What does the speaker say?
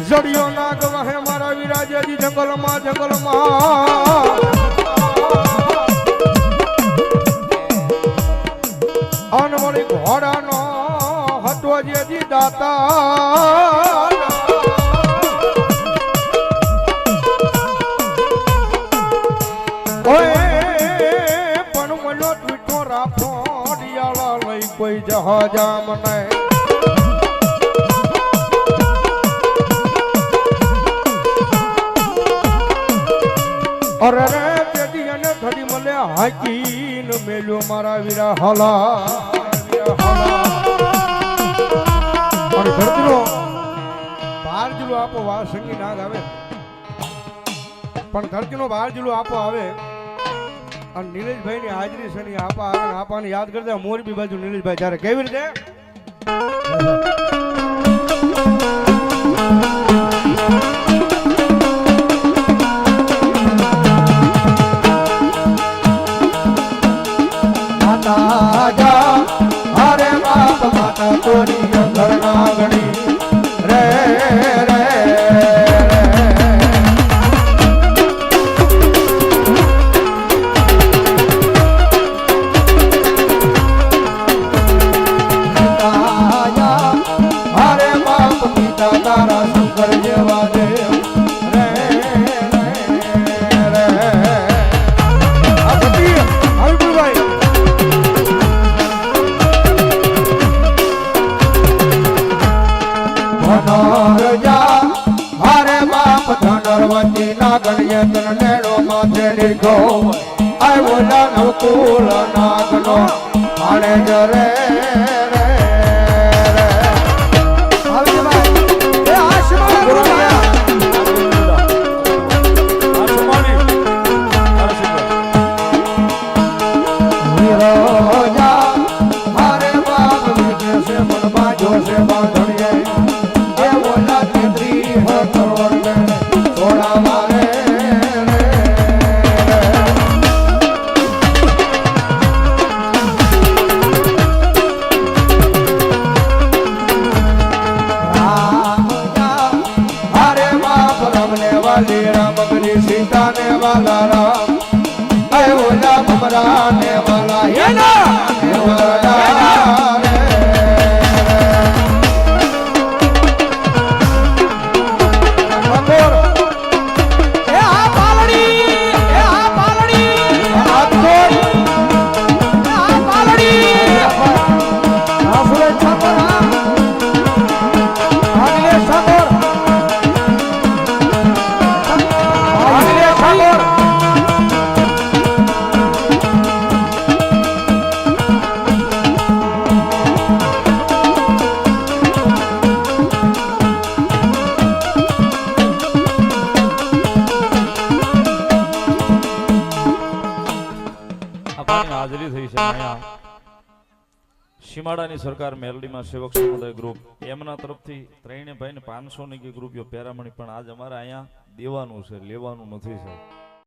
જડિયો નાગ વહે મારા વિરાજજી જંગલમાં અનવળી ઘોડાનો હતો જેજી દાતા પણ મળ્યો ટ્વીટો રાખો ડિયાળા લઈ કોઈ જહાજા મને અરે રે તેદી અને ઘડી મળે હાકીન મેલ્યો મારા વીરા હલા અને ધરતીનો બાર જુલો આપો વા સંગી નાદ આવે પણ ધરતીનો બાર જુલો આપો આવે અને નીલેશભાઈ ની હાજરી છે ની આપા આવે આપાને યાદ કરતા મોરબી બાજુ નીલેશભાઈ જ્યારે કેવી રીતે હરે બાપ માતા તોરી ઘરના ગણી રે રે હરે બાપ પિતા તારા શંકર જેવા દેવ રે રે આ સતી આવી ભાઈ ધનરજા હરે બાપ ધનરવતી ના ગણ્યતન નેડો માથે લીધો આવ્યો નવકુલ નાગનો આણે જરે सीता ने वाला राम अय ओला भमरा ने वाला ये ना હાજરી થઈ છે અહીંયા સીમાડાની સરકાર મેલડીમાં સેવક સમુદાય ગ્રુપ એમના તરફથી ત્રણે ભાઈને 500 ની ગ્રુપ પેરામણી પણ આજ અમારે અહીંયા દેવાનું છે લેવાનું નથી સાહેબ